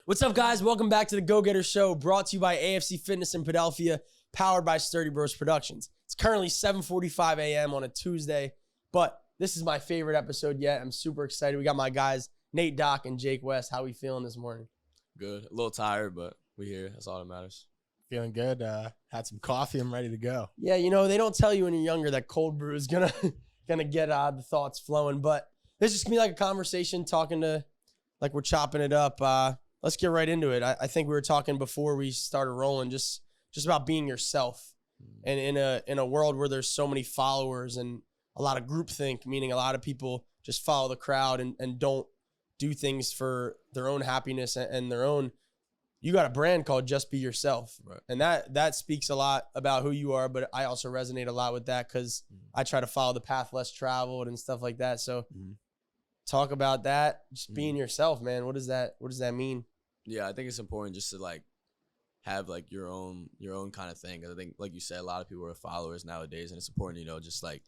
What's up, guys? Welcome back to the Go Getter Show, brought to you by AFC Fitness in Philadelphia, powered by Sturdy Bros Productions. It's currently 7:45 a.m. on a Tuesday, but this is my favorite episode yet. I'm super excited. We got my guys, Nate, Doc, and Jake West. How we feeling this morning? Good. A little tired, but we here. That's all that matters. Feeling good. Had some coffee. I'm ready to go. Yeah, you know, they don't tell you when you're younger that cold brew is gonna get the thoughts flowing, but this is gonna be like a conversation, talking to, like we're chopping it up. Let's get right into it. I think we were talking before we started rolling, just about being yourself. And in a world where there's so many followers and a lot of groupthink, meaning a lot of people just follow the crowd and don't do things for their own happiness and their own. You got a brand called Just Be Yourself. Right. And that speaks a lot about who you are, but I also resonate a lot with that because I try to follow the path less traveled and stuff like that. So talk about that, just being yourself, man. What does that mean? Yeah, I think it's important just to like have like your own kind of thing. 'Cause I think, like you said, a lot of people are followers nowadays, and it's important, just like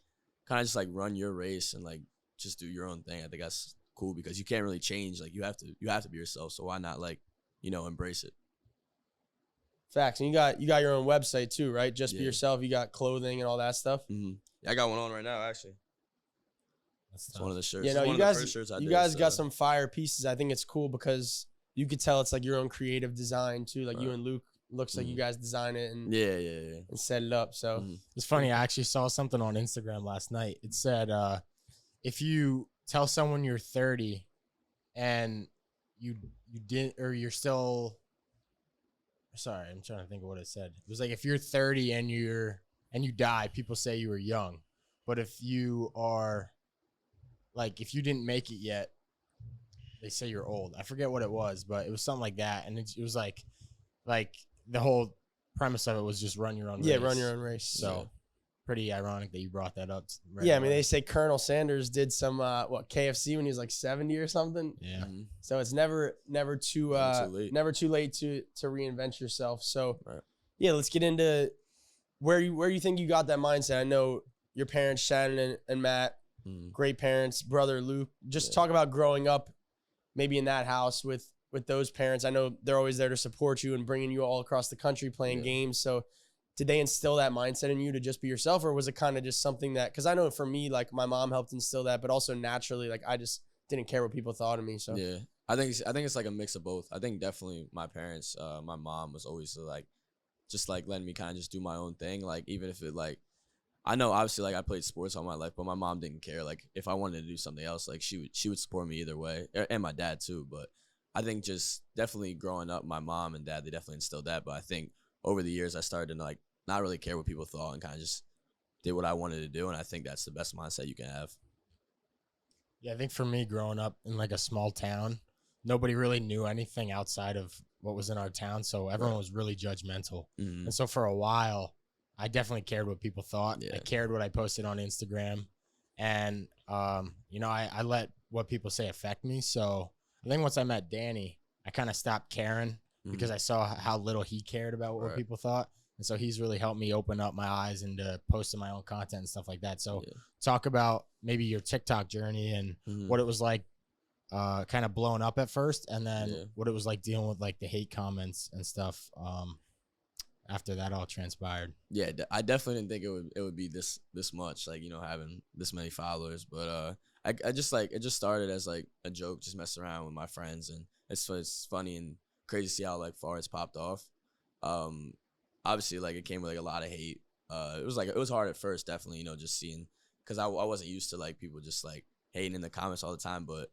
kind of just like run your race and like just do your own thing. I think that's cool because you can't really change. Like you have to be yourself. So why not like embrace it? Facts. And you got your own website too, right? Just Be Yourself. You got clothing and all that stuff. Yeah, I got one on right now actually. That's one of the shirts. You know, you guys got some fire pieces. I think it's cool because you could tell it's like your own creative design too. Like you and Luke, looks like you guys design it and and set it up. So it's funny. I actually saw something on Instagram last night. It said, if you tell someone you're 30 and you didn't, or you're still, sorry, I'm trying to think of what it said. It was like, if you're 30 and you die, people say you were young. But if you are like, if you didn't make it yet, they say you're old. I forget what it was, but it was something like that. And it was like the whole premise of it was just run your own race. Yeah, run your own race. So pretty ironic that you brought that up. Yeah, I mean, they say Colonel Sanders did some KFC when he was like 70 or something. Yeah. So it's never too late to reinvent yourself. So yeah, let's get into where you think you got that mindset. I know your parents, Shannon and Matt, great parents, brother Luke. Just talk about growing up maybe in that house with those parents. I know they're always there to support you and bringing you all across the country playing games. So did they instill that mindset in you to just be yourself, or was it kind of just something that, because I know for me, like my mom helped instill that, but also naturally, like I just didn't care what people thought of me. So yeah, I think it's like a mix of both. I think definitely my parents, my mom was always like, just like letting me kind of just do my own thing. Like even if it like, I know obviously like I played sports all my life, but my mom didn't care. Like if I wanted to do something else, like she would support me either way, and my dad too. But I think just definitely growing up, my mom and dad, they definitely instilled that. But I think over the years, I started to like not really care what people thought and kind of just did what I wanted to do. And I think that's the best mindset you can have. Yeah, I think for me, growing up in like a small town, nobody really knew anything outside of what was in our town. So everyone was really judgmental. And so for a while, I definitely cared what people thought. I cared what I posted on Instagram. And, I let what people say affect me. So I think once I met Danny, I kind of stopped caring because I saw how little he cared about what people thought. And so he's really helped me open up my eyes into posting my own content and stuff like that. So talk about maybe your TikTok journey and what it was like kind of blowing up at first, and then what it was like dealing with like the hate comments and stuff after that all transpired. Yeah, I definitely didn't think it would be this much, like, having this many followers. But I just like, it just started as like a joke, just messing around with my friends, and it's funny and crazy to see how like far it's popped off. Obviously, like it came with like a lot of hate. It was hard at first, definitely, just seeing, because I wasn't used to like people just like hating in the comments all the time. But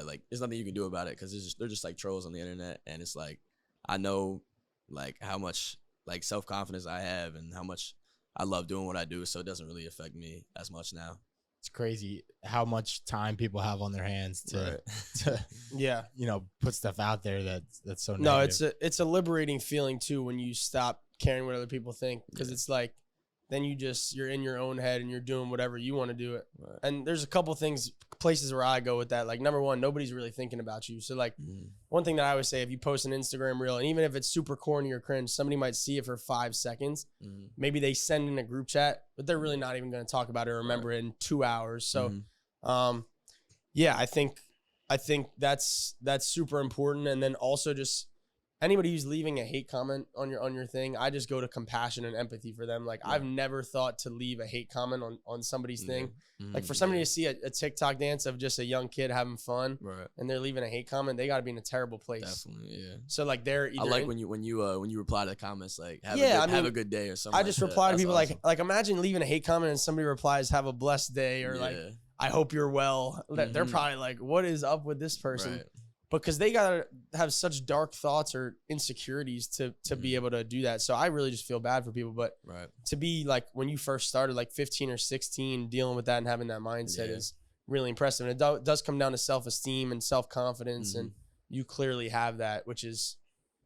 like there's nothing you can do about it because they're just like trolls on the internet, and it's like I know like how much like self-confidence I have and how much I love doing what I do, so it doesn't really affect me as much now. It's crazy how much time people have on their hands to put stuff out there that's so negative. No, it's a liberating feeling too when you stop caring what other people think, because it's like then you're in your own head and you're doing whatever you want to do it. Right. And there's a couple places where I go with that. Like number one, nobody's really thinking about you. So like one thing that I always say, if you post an Instagram reel, and even if it's super corny or cringe, somebody might see it for 5 seconds. Maybe they send in a group chat, but they're really not even going to talk about it or remember it in 2 hours. So, I think I think that's super important. And then also just anybody who's leaving a hate comment on your thing, I just go to compassion and empathy for them. Like I've never thought to leave a hate comment on somebody's thing. Like for somebody to see a TikTok dance of just a young kid having fun, and they're leaving a hate comment, they got to be in a terrible place. Definitely, yeah. So like they're either I like when you reply to the comments like have a good day or something. I just reply to people awesome. like imagine leaving a hate comment and somebody replies have a blessed day or like I hope you're well. They're probably like, what is up with this person? Right. Because they gotta have such dark thoughts or insecurities to be able to do that. So I really just feel bad for people. But to be like when you first started, like 15 or 16, dealing with that and having that mindset is really impressive. And it does come down to self-esteem and self-confidence, and you clearly have that, which is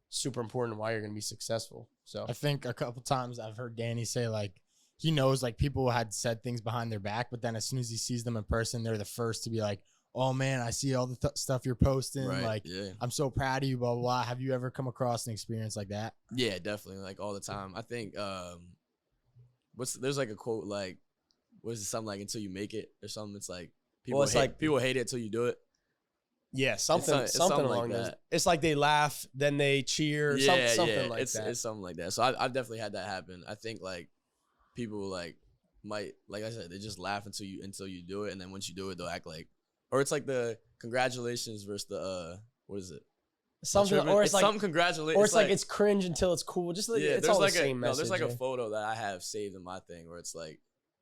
super important why you're gonna be successful. So I think a couple times I've heard Danny say like he knows like people had said things behind their back, but then as soon as he sees them in person, they're the first to be like, oh man, I see all the stuff you're posting. Like, I'm so proud of you, blah, blah, blah. Have you ever come across an experience like that? Yeah, definitely. Like all the time. I think, there's like a quote, like, what is it? Something like until you make it or something. It's like, people hate it until you do it. Yeah. Something along those. It's like they laugh, then they cheer. Something like that. It's something like that. So I've definitely had that happen. I think like people like might, like I said, they just laugh until you do it. And then once you do it, they'll act like, or it's like the congratulations versus the what is it? Something, or it's like some congratulations, or it's like it's cringe until it's cool. Just like it's all like the same message. There's like a photo that I have saved in my thing where it's like,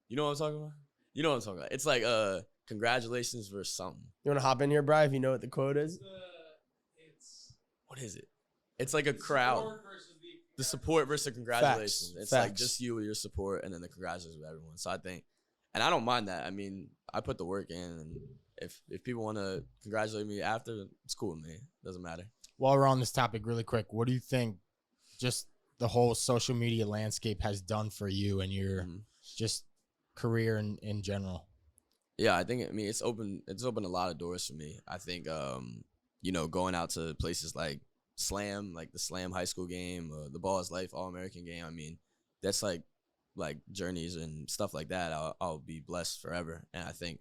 you know what I'm talking about? You know what I'm talking about? It's like congratulations versus something. You want to hop in here, Bri? If you know what the quote is. What is it? It's like a crowd. The support versus the congratulations. It's like just you with your support, and then the congratulations with everyone. So I think, and I don't mind that. I mean, I put the work in, and if people want to congratulate me after, it's cool with me. Doesn't matter. While we're on this topic really quick, what do you think just the whole social media landscape has done for you and your just career in general? Yeah, I think, it's opened a lot of doors for me. I think, going out to places like Slam, like the Slam high school game, the Ball is Life All-American game. I mean, that's like journeys and stuff like that. I'll be blessed forever. And I think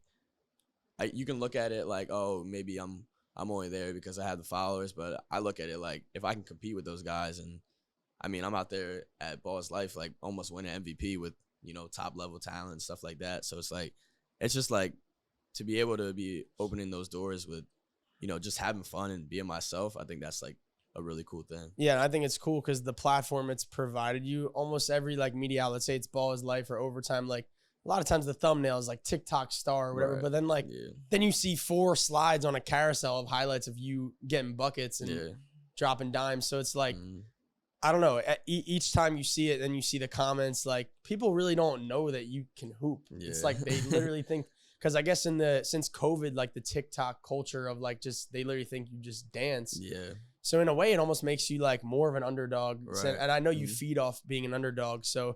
you can look at it like, oh, maybe I'm only there because I have the followers, but I look at it like if I can compete with those guys, and I mean, I'm out there at Ball's Life, like almost winning MVP with, top level talent and stuff like that. So it's just like to be able to be opening those doors with, just having fun and being myself. I think that's like a really cool thing. Yeah, and I think it's cool because the platform it's provided you, almost every like media outlet, say it's Ball is Life or Overtime, like a lot of times the thumbnail is like TikTok star or whatever, but then then you see 4 slides on a carousel of highlights of you getting buckets and dropping dimes. So it's like, I don't know, each time you see it, then you see the comments, like people really don't know that you can hoop. It's like they literally think, because I guess since COVID, like the TikTok culture of like just, they literally think you just dance. Yeah. So in a way, it almost makes you like more of an underdog. Right. And I know you feed off being an underdog. So,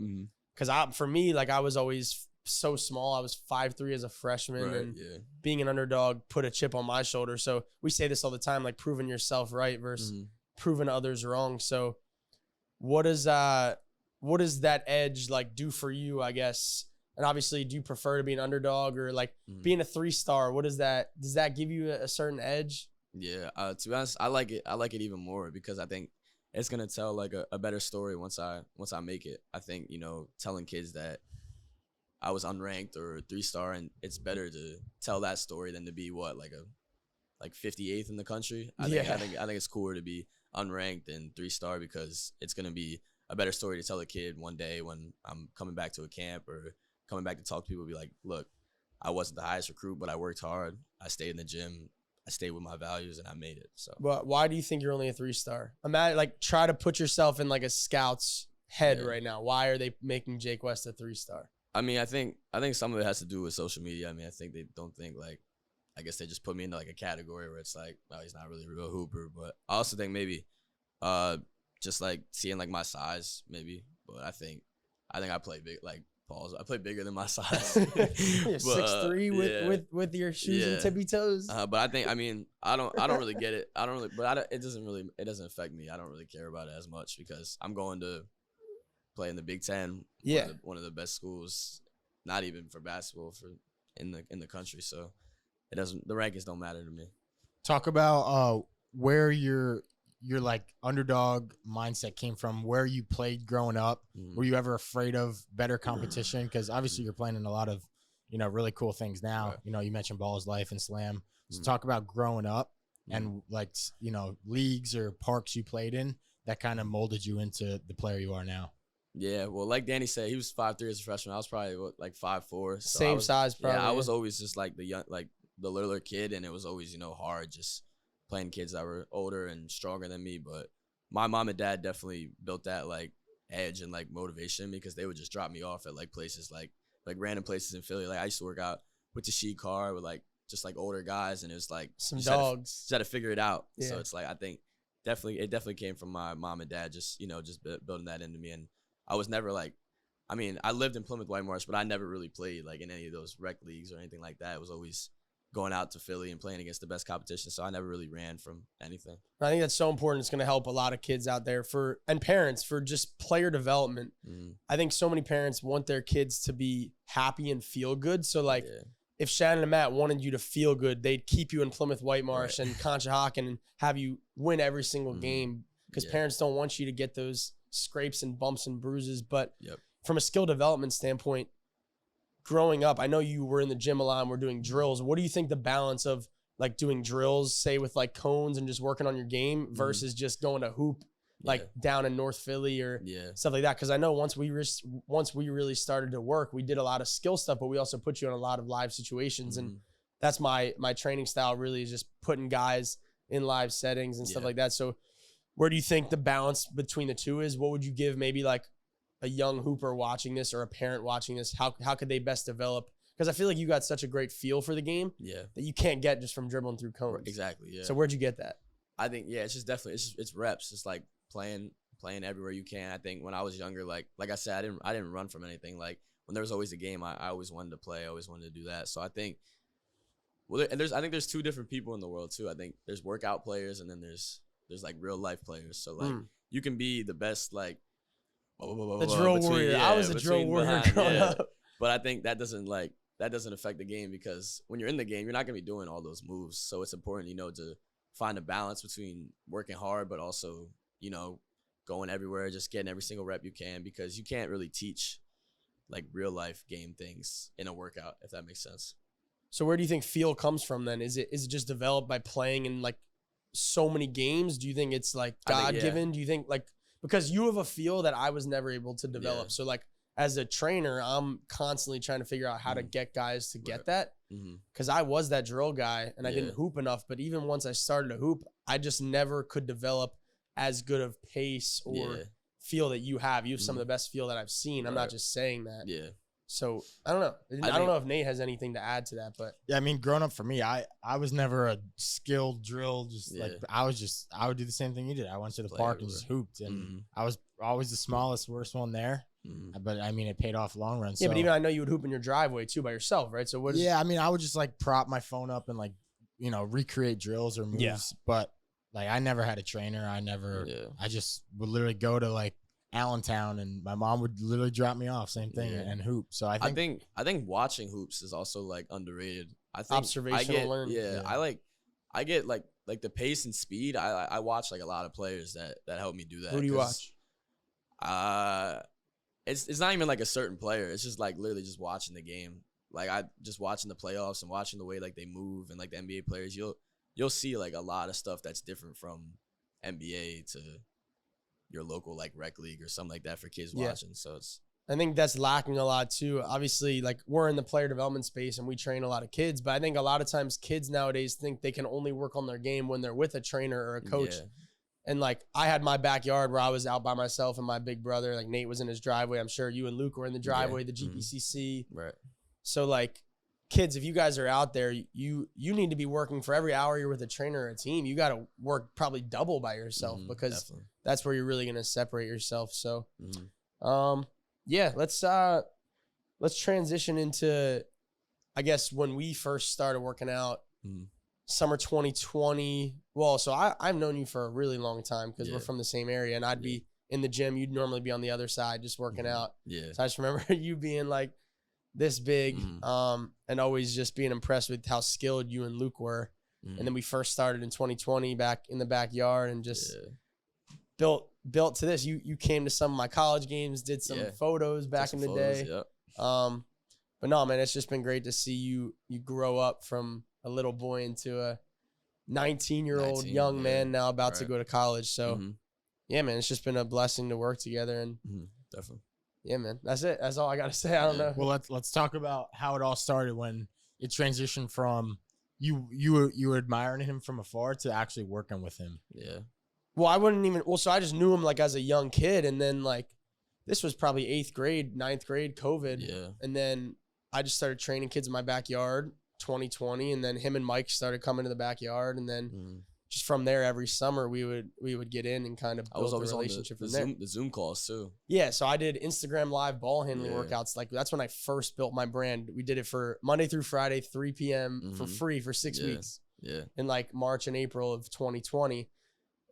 because for me, like I was always so small. I was 5'3" as a freshman, and being an underdog put a chip on my shoulder. So we say this all the time, like proving yourself right versus proving others wrong. So what does that edge like do for you, I guess? And obviously, do you prefer to be an underdog or like being a 3-star? Does that give you a certain edge? Yeah, to be honest, I like it even more because I think it's gonna tell like a better story once I make it. I think, telling kids that I was unranked or 3-star, and it's better to tell that story than to be like 58th in the country. I think it's cooler to be unranked and 3-star because it's gonna be a better story to tell a kid one day when I'm coming back to a camp or coming back to talk to people. Be like, look, I wasn't the highest recruit, but I worked hard. I stayed in the gym. I stayed with my values, and I made it. So, but why do you think you're only a 3-star? Imagine, like, try to put yourself in like a scout's head right now. Why are they making Jake West a 3-star? I mean, I think some of it has to do with social media. I mean, I think they don't think like, I guess they just put me into like a category where it's like, oh, he's not really a real hooper. But I also think maybe, just like seeing like my size, maybe. But I think I play big, like balls. I play bigger than my size. You're 6'3" with your shoes and tippy toes. But I think, I don't really get it. It doesn't affect me. I don't really care about it as much because I'm going to play in the Big Ten. One of the best schools, not even for basketball in the country. So the rankings don't matter to me. Talk about where your like underdog mindset came from, where you played growing up. Were you ever afraid of better competition? Because obviously you're playing in a lot of, really cool things now. Right. You mentioned Ball is Life and Slam. So talk about growing up and like, leagues or parks you played in that kind of molded you into the player you are now. Yeah, well, like Danny said, he was 5'3" as a freshman. I was probably like 5'4". So Same size, probably. Yeah, I was always just like the littler kid, and it was always hard just playing kids that were older and stronger than me. But my mom and dad definitely built that like edge and like motivation, because they would just drop me off at like places like random places in Philly. Like I used to work out with the sheet car with like just like older guys, and it was like some dogs. Just had to figure it out. Yeah. So it's like I think it definitely came from my mom and dad, just building that into me. And I was never like, I mean, I lived in Plymouth White Marsh, but I never really played like in any of those rec leagues or anything like that. It was always going out to Philly and playing against the best competition. So I never really ran from anything. I think that's so important. It's going to help a lot of kids out there and parents for just player development. I think so many parents want their kids to be happy and feel good. So like if Shannon and Matt wanted you to feel good, they'd keep you in Plymouth White Marsh and Conshohocken and have you win every single game, because parents don't want you to get those scrapes and bumps and bruises. But from a skill development standpoint, growing up, I know you were in the gym a lot and we're doing drills. What do you think the balance of like doing drills, say with like cones and just working on your game versus just going to hoop like down in North Philly or stuff like that? Because I know once we really started to work, we did a lot of skill stuff, but we also put you in a lot of live situations. And that's my training style, really, is just putting guys in live settings and stuff like that. So where do you think the balance between the two is? What would you give maybe like a young hooper watching this or a parent watching this? How could they best develop? Because I feel like you got such a great feel for the game that you can't get just from dribbling through cones. Exactly, yeah. So where'd you get that? I think, it's just definitely, it's reps. It's like playing everywhere you can. I think when I was younger, like I said, I didn't run from anything. Like when there was always a game, I always wanted to play. I always wanted to do that. So I think, I think there's two different people in the world too. I think there's workout players, and then there's like real life players. So like you can be the best, like the drill warrior. I was a drill warrior growing up. But I think that doesn't affect the game, because when you're in the game, you're not gonna be doing all those moves. So it's important, to find a balance between working hard, but also, going everywhere, just getting every single rep you can, because you can't really teach like real life game things in a workout, if that makes sense. So where do you think feel comes from then? Is it just developed by playing in like so many games? Do you think it's like God-given? Do you think like, because you have a feel that I was never able to develop. So like as a trainer, I'm constantly trying to figure out how to get guys to get that. Because I was that drill guy and I didn't hoop enough. But even once I started to hoop, I just never could develop as good of pace or feel that you have. You have some of the best feel that I've seen. I'm not just saying that. Yeah. So I don't know. I don't know if Nate has anything to add to that, but yeah, I mean, growing up for me, I was never a skilled drill. Just like I would do the same thing you did. I went to the park and just hooped, and I was always the smallest, worst one there. But I mean, it paid off long run. Yeah, but even I know you would hoop in your driveway too by yourself, right? So I mean, I would just like prop my phone up and like recreate drills or moves. Yeah. But like I never had a trainer. I just would literally go to like Allentown, and my mom would literally drop me off, same thing, and hoop. So I think watching hoops is also like underrated. I think observational learning. Yeah, I get like the pace and speed. I watch like a lot of players that help me do that. Who do you watch? It's not even like a certain player. It's just like literally just watching the game. Like I just watching the playoffs and watching the way like they move, and like the NBA players, you'll see like a lot of stuff that's different from NBA to your local like rec league or something like that for kids watching. So I think that's lacking a lot too. Obviously, like we're in the player development space and we train a lot of kids, but I think a lot of times kids nowadays think they can only work on their game when they're with a trainer or a coach. And like I had my backyard where I was out by myself and my big brother, like Nate was in his driveway. I'm sure you and Luke were in the driveway, the GPCC. Right. So like kids, if you guys are out there, you need to be working for every hour you're with a trainer or a team. You got to work probably double by yourself because that's where you're really going to separate yourself. So, let's transition into, I guess, when we first started working out, summer 2020. Well, so I've known you for a really long time because we're from the same area, and I'd be in the gym. You'd normally be on the other side just working out. Yeah. So I just remember you being like this big, and always just being impressed with how skilled you and Luke were. And then we first started in 2020 back in the backyard and just built to this. You came to some of my college games, did some photos back in the day. Yep. But no, man, it's just been great to see you grow up from a little boy into a 19-year-old young man now about to go to college. So, yeah, man, it's just been a blessing to work together. And definitely. Yeah, man, that's it. That's all I got to say. I don't know. Well, let's talk about how it all started when it transitioned from you were admiring him from afar to actually working with him. Yeah. Well, so I just knew him like as a young kid, and then like this was probably 8th grade, 9th grade, COVID. Yeah. And then I just started training kids in my backyard 2020, and then him and Mike started coming to the backyard, and then just from there every summer we would get in and kind of build a relationship from there. The Zoom calls too. Yeah, so I did Instagram live ball handling workouts. Like that's when I first built my brand. We did it for Monday through Friday, 3 p.m. for free for 6 weeks. Yeah. In like March and April of 2020.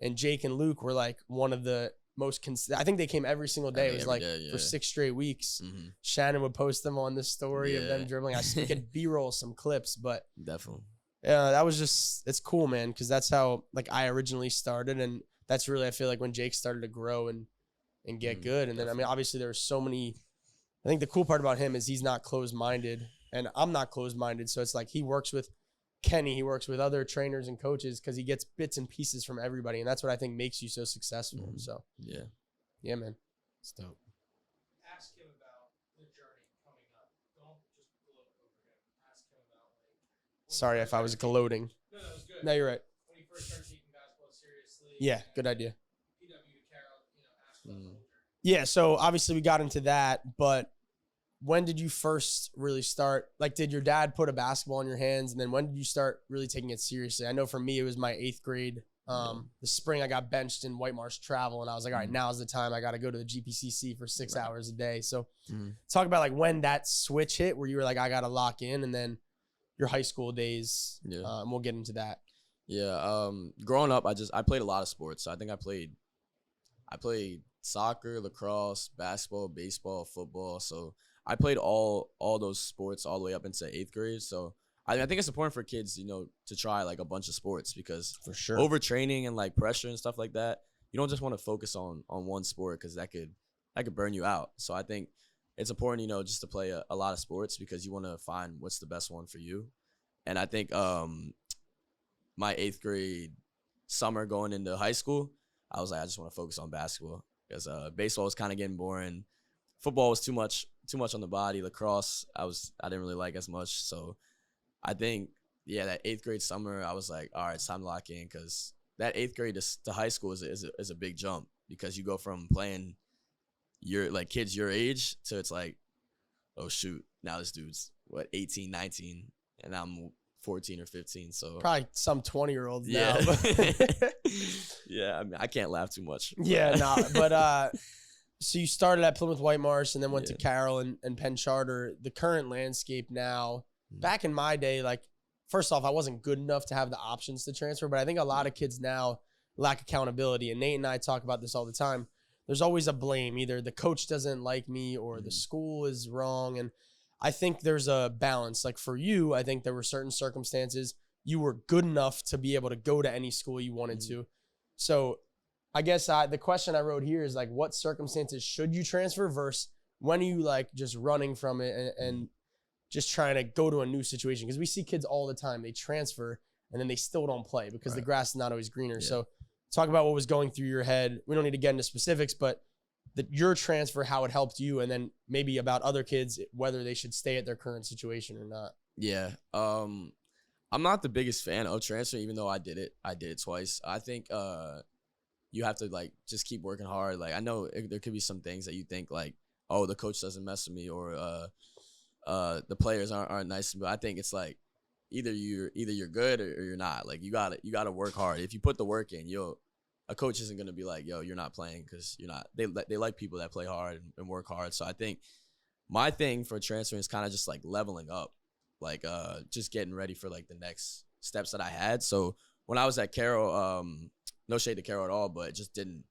And Jake and Luke were like one of the most I think they came every single day. It was like for 6 straight weeks. Shannon would post them on this story of them dribbling. I could B-roll some clips, but definitely. Yeah, that was just, it's cool, man, because that's how like I originally started, and that's really, I feel like when Jake started to grow and get good. And then, I mean, obviously there were so many, I think the cool part about him is he's not closed-minded, and I'm not closed-minded, so it's like he works with Kenny, he works with other trainers and coaches because he gets bits and pieces from everybody, and that's what I think makes you so successful. So yeah, man, it's dope. Ask him about the journey coming up. Don't just gloat over him. Ask him about like. Sorry if I was gloating. No, that was good. No, you're right. When he first started taking basketball seriously. Yeah, good idea. PW to Carroll, ask about the whole journey. Yeah, so obviously we got into that, but when did you first really start? Like, did your dad put a basketball in your hands, and then when did you start really taking it seriously? I know for me, it was my 8th grade. The spring I got benched in White Marsh Travel, and I was like, all right, now's the time. I got to go to the GPCC for 6 hours a day. So talk about like when that switch hit where you were like, I got to lock in, and then your high school days. And we'll get into that. Yeah. Growing up, I played a lot of sports. So I think I played soccer, lacrosse, basketball, baseball, football. So I played all those sports all the way up into 8th grade. So I think it's important for kids, to try like a bunch of sports, because for sure overtraining and like pressure and stuff like that, you don't just want to focus on one sport, because that could burn you out. So I think it's important, just to play a lot of sports, because you want to find what's the best one for you. And I think my 8th grade summer going into high school, I was like, I just want to focus on basketball, because baseball was kind of getting boring. Football was too much on the body. Lacrosse, I didn't really like as much. So I think, that 8th grade summer, I was like, all right, it's time to lock in, because that 8th grade to high school is a big jump, because you go from playing kids your age to it's like, oh shoot, now this dude's 18, 19, and I'm 14 or 15. So probably some 20-year-olds now. But Yeah, I mean, I can't laugh too much. Yeah, no, but so you started at Plymouth White Marsh and then went to Carroll and Penn Charter. The current landscape now, back in my day, like, first off, I wasn't good enough to have the options to transfer, but I think a lot of kids now lack accountability. And Nate and I talk about this all the time. There's always a blame. Either the coach doesn't like me or the school is wrong. And I think there's a balance. Like for you, I think there were certain circumstances you were good enough to be able to go to any school you wanted to. So I guess the question I wrote here is like, what circumstances should you transfer versus when are you like just running from it and just trying to go to a new situation? Because we see kids all the time, they transfer and then they still don't play because the grass is not always greener. So talk about what was going through your head. We don't need to get into specifics, but your transfer, how it helped you, and then maybe about other kids, whether they should stay at their current situation or not. Yeah. I'm not the biggest fan of transfer, even though I did it twice. I think you have to like just keep working hard. Like I know there could be some things that you think like, oh, the coach doesn't mess with me, or the players aren't nice to me. But I think it's like either you're good or you're not. Like you gotta work hard. If you put the work in, a coach isn't gonna be like, yo, you're not playing because you're not. They like people that play hard and work hard. So I think my thing for transferring is kind of just like leveling up, like just getting ready for like the next steps that I had. So when I was at Carroll, no shade to Carroll at all, but it just didn't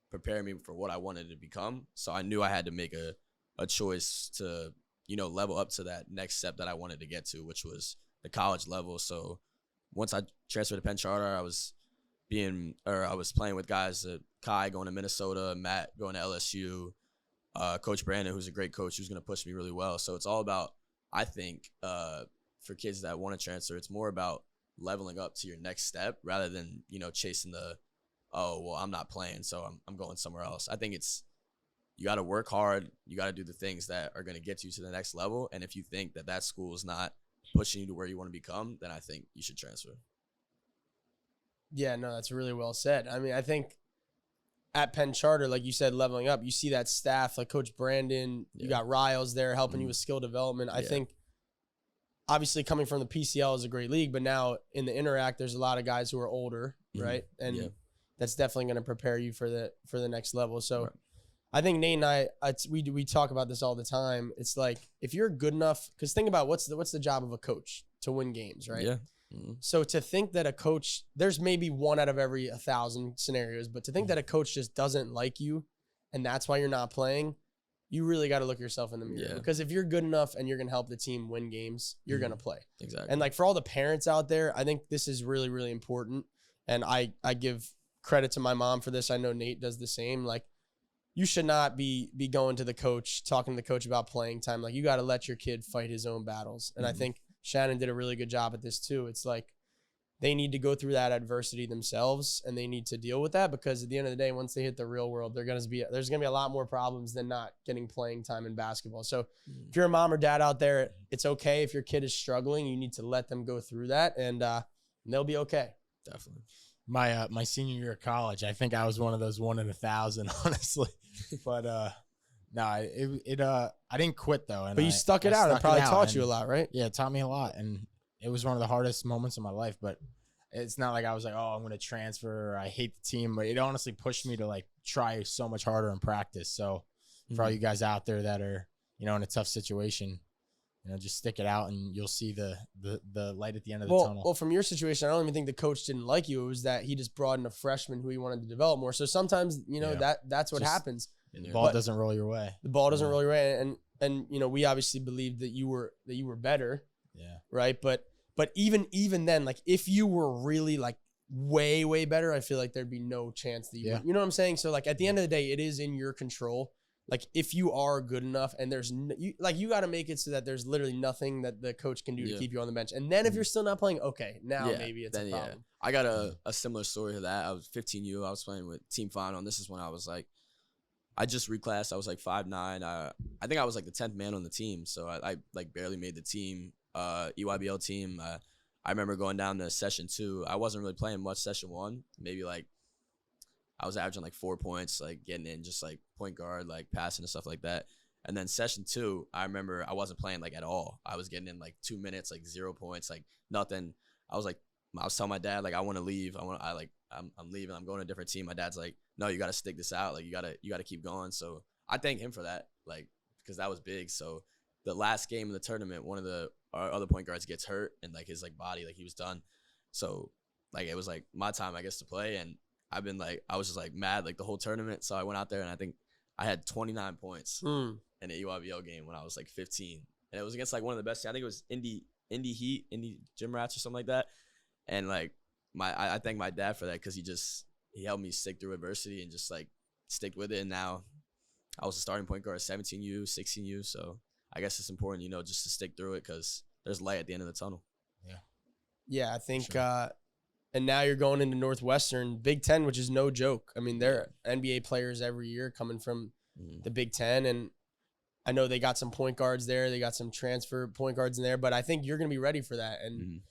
prepare me for what I wanted to become. So I knew I had to make a choice to, level up to that next step that I wanted to get to, which was the college level. So once I transferred to Penn Charter, I was playing with guys, Kai going to Minnesota, Matt going to LSU, Coach Brandon, who's a great coach, who's going to push me really well. So it's all about, I think, for kids that want to transfer, it's more about leveling up to your next step rather than, chasing I'm not playing, so I'm going somewhere else. I think you got to work hard. You got to do the things that are going to get you to the next level. And if you think that school is not pushing you to where you want to become, then I think you should transfer. Yeah, no, that's really well said. I mean, I think at Penn Charter, like you said, leveling up, you see that staff, like Coach Brandon, you got Riles there helping you with skill development. I think obviously coming from the PCL is a great league, but now in the Interact, there's a lot of guys who are older, right? And that's definitely going to prepare you for the next level. So I think Nate and I we talk about this all the time. It's like, if you're good enough, because think about what's the job of a coach? To win games, right? Yeah. So to think that a coach, there's maybe 1 out of every 1,000 scenarios, but to think that a coach just doesn't like you and that's why you're not playing, you really got to look yourself in the mirror. Because if you're good enough and you're going to help the team win games, you're going to play. Exactly. And like for all the parents out there, I think this is really, really important. And I give credit to my mom for this. I know Nate does the same. Like, you should not be going to the coach, talking to the coach about playing time. Like, you got to let your kid fight his own battles. And I think Shannon did a really good job at this too. It's like they need to go through that adversity themselves and they need to deal with that, because at the end of the day, once they hit the real world, there's going to be a lot more problems than not getting playing time in basketball. So if you're a mom or dad out there, it's okay if your kid is struggling. You need to let them go through that and they'll be okay. Definitely. My senior year of college, I think I was one of those 1 in 1,000, honestly. But no, I didn't quit though. And but you stuck it out. It probably taught you a lot, right? Yeah, it taught me a lot, and it was one of the hardest moments of my life. But it's not like I was like, oh, I'm going to transfer, or I hate the team. But it honestly pushed me to like try so much harder in practice. So for all you guys out there that are, in a tough situation, just stick it out and you'll see the light at the end of the tunnel. Well, from your situation, I don't even think the coach didn't like you. It was that he just brought in a freshman who he wanted to develop more. So sometimes, that's what happens. The ball doesn't roll your way. The ball doesn't roll your way. And we obviously believed that you were better. Yeah. Right. But even then, like, if you were really like way, way better, I feel like there'd be no chance that you would, you know what I'm saying? So like at the end of the day, it is in your control. Like, if you are good enough and you got to make it so that there's literally nothing that the coach can do to keep you on the bench. And then if you're still not playing, okay, now maybe it's a problem. Yeah. I got a similar story to that. I was 15U. I was playing with Team Final, and this is when I was like, I just reclassed. I was like 5'9". I think I was like the 10th man on the team, so I like barely made the team, EYBL team. I remember going down to session 2. I wasn't really playing much session 1, maybe like I was averaging like 4 points, like getting in just like point guard, like passing and stuff like that. And then session 2, I remember I wasn't playing like at all. I was getting in like 2 minutes, like 0 points, like nothing. I was telling my dad, like, I want to leave. I'm leaving. I'm going to a different team. My dad's like, no, you got to stick this out. Like, you got to keep going. So I thank him for that, like, because that was big. So the last game of the tournament, one of our other point guards gets hurt and like his like body, like he was done. So like it was like my time, I guess, to play. And I was just like mad like the whole tournament. So I went out there and I think I had 29 points in an EYBL game when I was like 15. And it was against like one of the best. I think it was Indy Heat, Indy Gym Rats or something like that. And like I thank my dad for that, because he helped me stick through adversity and just like stick with it. And now I was a starting point guard at 17U, 16U. So I guess it's important, just to stick through it, because there's light at the end of the tunnel. Yeah. Yeah, I think and now you're going into Northwestern, Big Ten, which is no joke. I mean, they're NBA players every year coming from the Big Ten. And I know they got some point guards there. They got some transfer point guards in there. But I think you're going to be ready for that. And,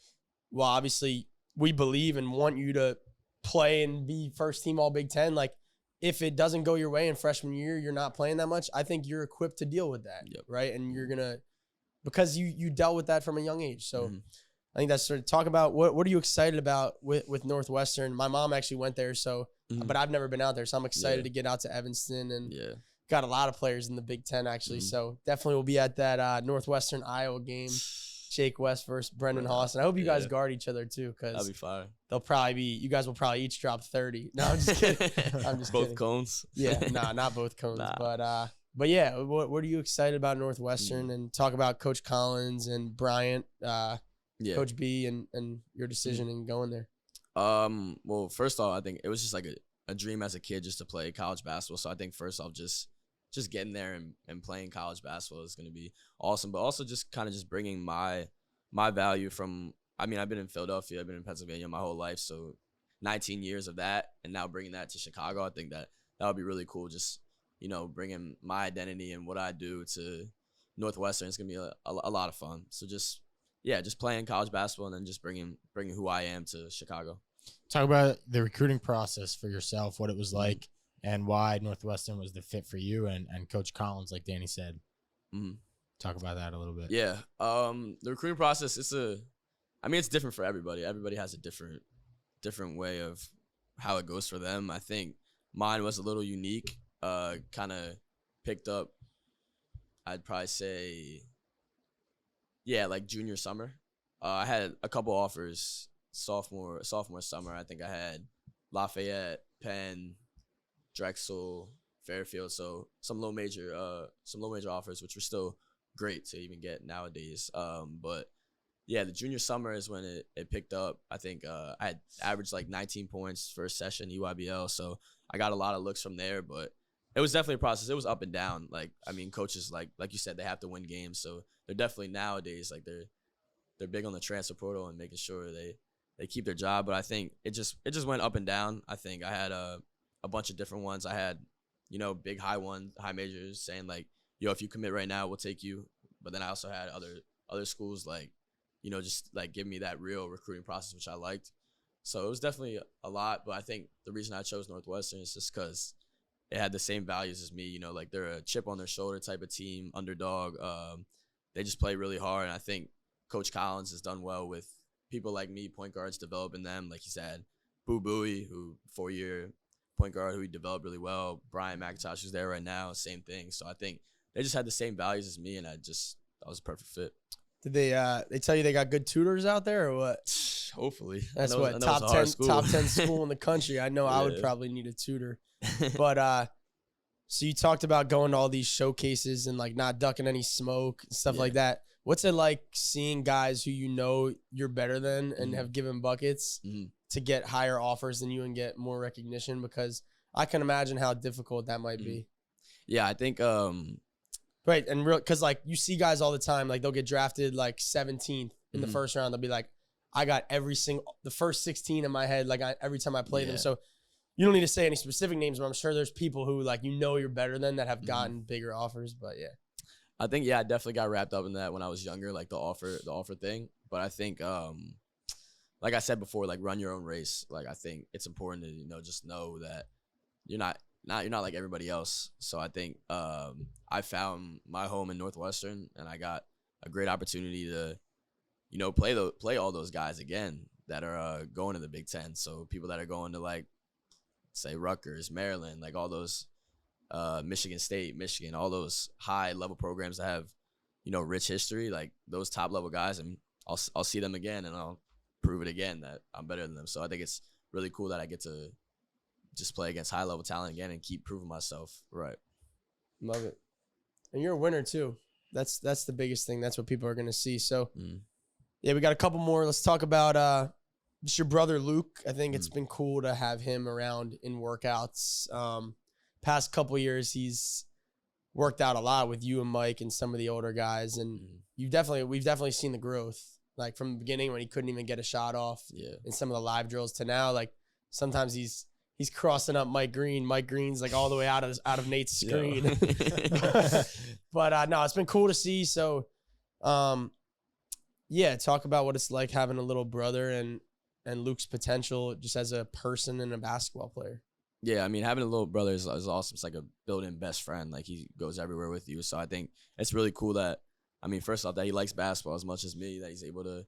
well, obviously, we believe and want you to play and be first team all Big Ten. Like, if it doesn't go your way in freshman year, you're not playing that much, I think you're equipped to deal with that, right? And you're going to – because you dealt with that from a young age. So – I think that's sort of talk about what are you excited about with Northwestern? My mom actually went there, so but I've never been out there, so I'm excited to get out to Evanston and got a lot of players in the Big Ten actually. So definitely we'll be at that Northwestern Iowa game, Jake West versus Brendan Hawson. I hope you guys guard each other too, because that'll be fine. You guys will probably each drop 30. No, I'm just kidding. I'm just both kidding. cones. Yeah, not both cones, but yeah, what are you excited about Northwestern? And talk about Coach Collins and Bryant. Coach B and your decision in going there? Well, first off, I think it was just like a dream as a kid just to play college basketball. So I think first off, just getting there and playing college basketball is going to be awesome. But also just kind of just bringing my value from, I mean, I've been in Philadelphia, I've been in Pennsylvania my whole life. So 19 years of that, and now bringing that to Chicago, I think that would be really cool. Just, bringing my identity and what I do to Northwestern is going to be a lot of fun. So just playing college basketball and then just bringing who I am to Chicago. Talk about the recruiting process for yourself, what it was like, and why Northwestern was the fit for you and Coach Collins, like Danny said. Mm-hmm. Talk about that a little bit. Yeah. The recruiting process, it's different for everybody. Everybody has a different way of how it goes for them. I think mine was a little unique. Kind of picked up, I'd probably say, like junior summer. I had a couple offers sophomore summer. I think I had Lafayette, Penn, Drexel, Fairfield. So some low major offers, which were still great to even get nowadays. But yeah, the junior summer is when it picked up. I think I had averaged like 19 points first session EYBL. So I got a lot of looks from there, but it was definitely a process. It was up and down. Like, I mean, coaches, like you said, they have to win games. So they're definitely nowadays, like they're big on the transfer portal and making sure they keep their job. But I think it just went up and down. I think I had a bunch of different ones. I had, big high majors saying like, yo, if you commit right now, we'll take you. But then I also had other schools like, just like give me that real recruiting process, which I liked. So it was definitely a lot. But I think the reason I chose Northwestern is just because it had the same values as me. Like they're a chip on their shoulder type of team, underdog. They just play really hard. And I think Coach Collins has done well with people like me, point guards, developing them. Like he said, Boo Booey, who 4-year point guard, who he developed really well. Brian McIntosh, who's there right now, same thing. So I think they just had the same values as me, and that was a perfect fit. Did they tell you they got good tutors out there or what? Hopefully. That's what top 10 school in the country. I know I would probably need a tutor. But so you talked about going to all these showcases and like not ducking any smoke and stuff like that. What's it like seeing guys who you're better than and have given buckets to get higher offers than you and get more recognition? Because I can imagine how difficult that might be. Yeah, I think right, and because like you see guys all the time, like they'll get drafted like 17th in the first round. They'll be like, I got the first 16 in my head, like every time I play them. So you don't need to say any specific names, but I'm sure there's people who like you're better than that have gotten bigger offers. But yeah, I think I definitely got wrapped up in that when I was younger, like the offer thing. But I think like I said before, like run your own race. Like I think it's important to just know that you're not like everybody else. So I think I found my home in Northwestern, and I got a great opportunity to play all those guys again that are going to the Big Ten. So people that are going to like say Rutgers, Maryland, like all those Michigan State, Michigan, all those high level programs that have rich history, like those top level guys, and I'll see them again and I'll prove it again that I'm better than them. So I think it's really cool that I get to just play against high level talent again and keep proving myself. Right. Love it. And you're a winner too. That's the biggest thing. That's what people are going to see. So yeah, we got a couple more. Let's talk about just your brother Luke. I think it's been cool to have him around in workouts. Past couple years, he's worked out a lot with you and Mike and some of the older guys, and we've definitely seen the growth. Like from the beginning when he couldn't even get a shot off in some of the live drills to now, like sometimes he's crossing up Mike Green. Mike Green's like all the way out of Nate's screen. But no, it's been cool to see. So, talk about what it's like having a little brother and Luke's potential just as a person and a basketball player. Yeah, I mean, having a little brother is awesome. It's like a built-in best friend. Like, he goes everywhere with you. So I think it's really cool that, I mean, first off, that he likes basketball as much as me, that he's able to,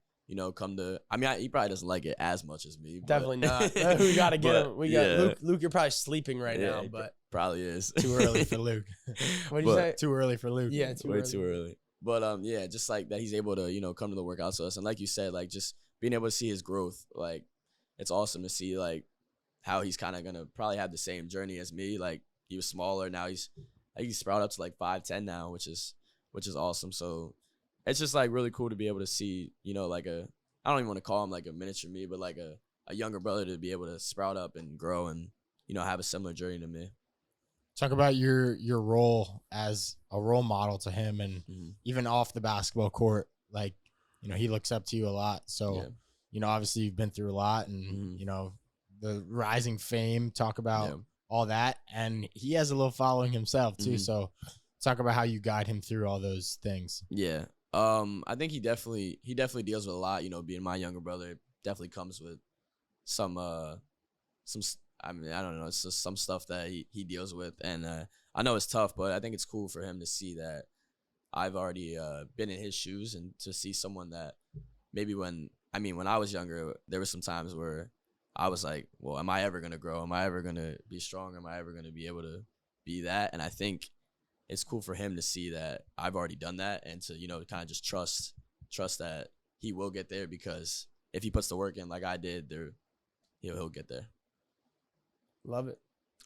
come to, I mean, he probably doesn't like it as much as me. Definitely not. We got to get him. We got Luke, you're probably sleeping right now, but. Probably is. Too early for Luke. What did you say? Too early for Luke. Yeah, way too early. But, just like that he's able to, come to the workouts with us. And like you said, like, just being able to see his growth, like, it's awesome to see, like, how he's kind of going to probably have the same journey as me. Like, he was smaller. Now he's sprouted up to like 5'10" now, which is awesome. So it's just like really cool to be able to see, like a I don't even want to call him like a miniature me, but like a younger brother to be able to sprout up and grow and, you know, have a similar journey to me. Talk about your role as a role model to him, and even off the basketball court, like, you know, he looks up to you a lot. So, you know, obviously you've been through a lot, and, you know, the rising fame, talk about all that. And he has a little following himself too. So talk about how you guide him through all those things. Yeah. I think he definitely deals with a lot, you know, being my younger brother. Definitely comes with some I mean, I don't know, it's just some stuff that he deals with, and I know it's tough, but I think it's cool for him to see that I've already been in his shoes, and to see someone that maybe when I was younger, there were some times where I was like, well, am I ever going to grow? Am I ever going to be strong? Am I ever going to be able to be that? And I think it's cool for him to see that I've already done that, and to, you know, kind of just trust that he will get there, because if he puts the work in like I did, he'll get there. Love it.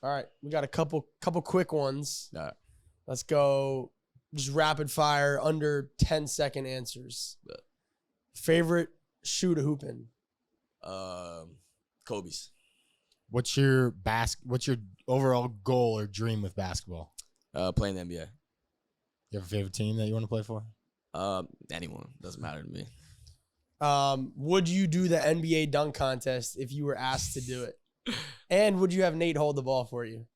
All right, we got a couple quick ones. All right. Let's go just rapid fire, under 10-second answers. Favorite shoe to hoop in? Kobe's. What's your overall goal or dream with basketball? Playing the NBA. You have a favorite team that you want to play for? Anyone. Doesn't matter to me. Would you do the NBA dunk contest if you were asked to do it? And would you have Nate hold the ball for you?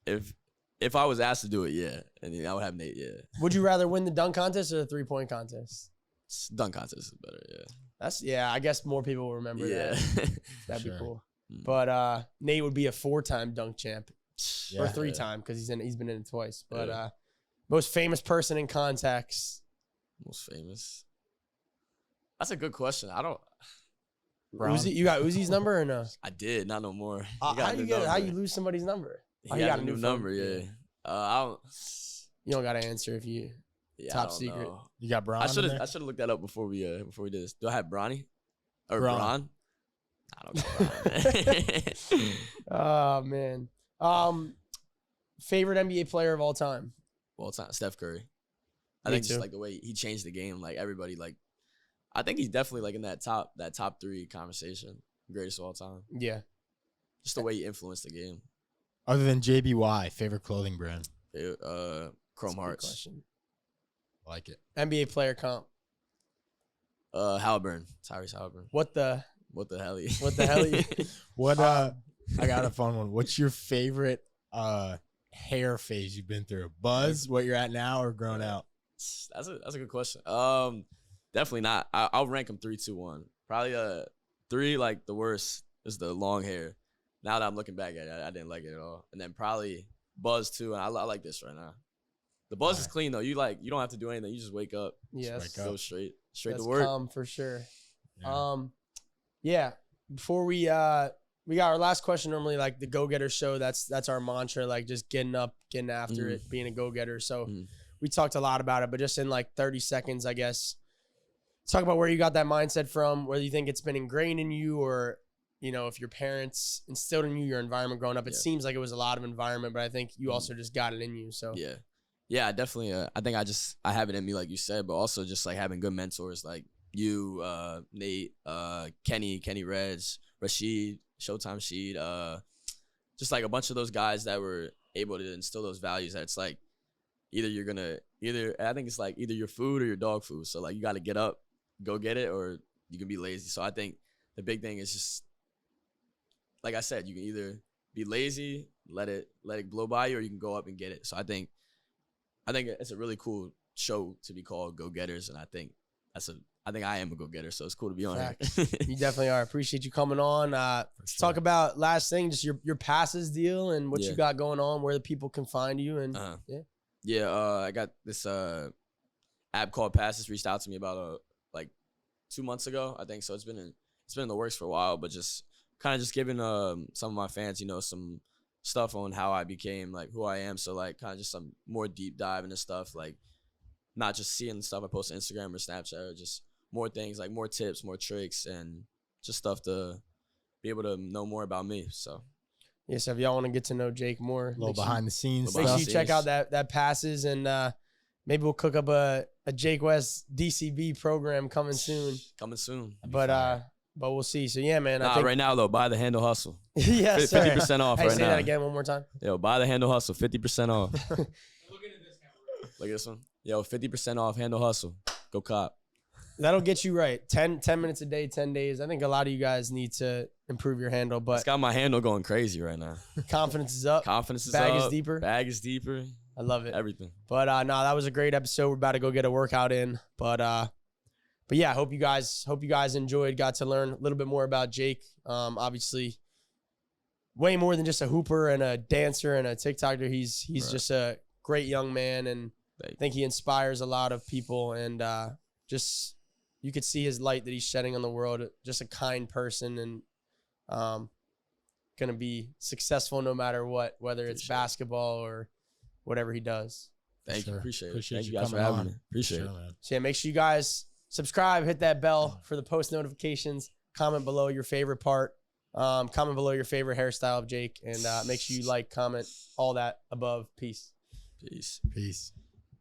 If I was asked to do it, yeah. And then I would have Nate, yeah. Would you rather win the dunk contest or the 3-point contest? Dunk contest is better, yeah. I guess more people will remember that. That'd be cool. Mm. But Nate would be a 4-time dunk champ. Or 3-time, because he's been in it twice. But most famous person in contacts. Most famous? That's a good question. I don't. Uzi, you got Uzi's number or no? I did, not no more. How you lose somebody's number? He got a new number, yeah. You don't gotta answer if you top secret. Know. You got Bron? I should have looked that up before we did this. Do I have Bronny? Or Bron? I don't know. Oh man. Favorite NBA player of all time? Steph Curry. I Me think too. just like the way he changed the game, like everybody, like I think he's definitely like in that top 3 conversation, greatest of all time. Yeah. Just the way he influenced the game. Other than JBY, favorite clothing brand? Chrome Hearts. Question. I like it. NBA player comp. Halliburton. Tyrese Halliburton. What the hell? What the hell? What I got a fun one. What's your favorite hair phase you've been through? Buzz, what you're at now, or grown out? That's a good question. Definitely not. I'll rank them 3, 2, 1. Probably 3, like the worst is the long hair. Now that I'm looking back at it, I didn't like it at all. And then probably Buzz 2, and I like this right now. The Buzz is clean though. You don't have to do anything. You just wake up. Yes. Go straight That's to work. calm for sure. Yeah. Before we got our last question. Normally, like the go-getter show, that's our mantra, like just getting up, getting after it, being a go-getter. So we talked a lot about it, but just in like 30 seconds, I guess, talk about where you got that mindset from, whether you think it's been ingrained in you, or, you know, if your parents instilled in you, your environment growing up. It seems like it was a lot of environment, but I think you also just got it in you. So yeah, definitely. I think I have it in me, like you said, but also just like having good mentors like you, Nate, Kenny Reg, Rashid, Showtime Sheed, just like a bunch of those guys that were able to instill those values. That it's like I think it's like either your food or your dog food. So like you got to get up, go get it, or you can be lazy. So I think the big thing is just, like I said, you can either be lazy, let it blow by you, or you can go up and get it. So I think it's a really cool show to be called Go Getters, and I think I am a go getter, so it's cool to be on here. You definitely are. Appreciate you coming on. Talk about last thing, just your passes deal and what you got going on, where the people can find you, and I got this app called Passes reached out to me about like 2 months ago, I think. So it's been in the works for a while, but just kind of just giving some of my fans, you know, some stuff on how I became like who I am. So like kind of just some more deep dive into stuff, like not just seeing the stuff I post on Instagram or Snapchat, or just more things, like more tips, more tricks, and just stuff to be able to know more about me. So so if y'all want to get to know Jake more, a little behind the scenes make stuff. sure you check out that passes, and maybe we'll cook up a a Jake West DCB program coming soon. Coming soon. But we'll see. So yeah, man. I think right now though, buy the Handle Hustle. yes, sir. 50% off Hey, right say now. that again one more time. Yo, buy the Handle Hustle, 50% off. Look at a discount. Look at this one. Yo, 50% off Handle Hustle. Go cop. That'll get you right. 10 minutes a day, 10 days. I think a lot of you guys need to improve your handle, It's but got my handle going crazy right now. confidence is up. Confidence is Bag up. is deeper. Bag is deeper. I love it. Everything. But no, that was a great episode. We're about to go get a workout in. But yeah, I hope you guys enjoyed, got to learn a little bit more about Jake. Obviously way more than just a hooper and a dancer and a TikToker. He's Right. just a great young man, and I think he inspires a lot of people, and just you could see his light that he's shedding on the world. Just a kind person, and gonna be successful no matter what, whether it's basketball or whatever he does. Thank you. Appreciate it. Thank you you guys for coming having on. me. Appreciate it. Man. So yeah, make sure you guys subscribe, hit that bell for the post notifications, comment below your favorite part, comment below your favorite hairstyle of Jake, and make sure you like, comment, all that above. Peace. Peace. Peace.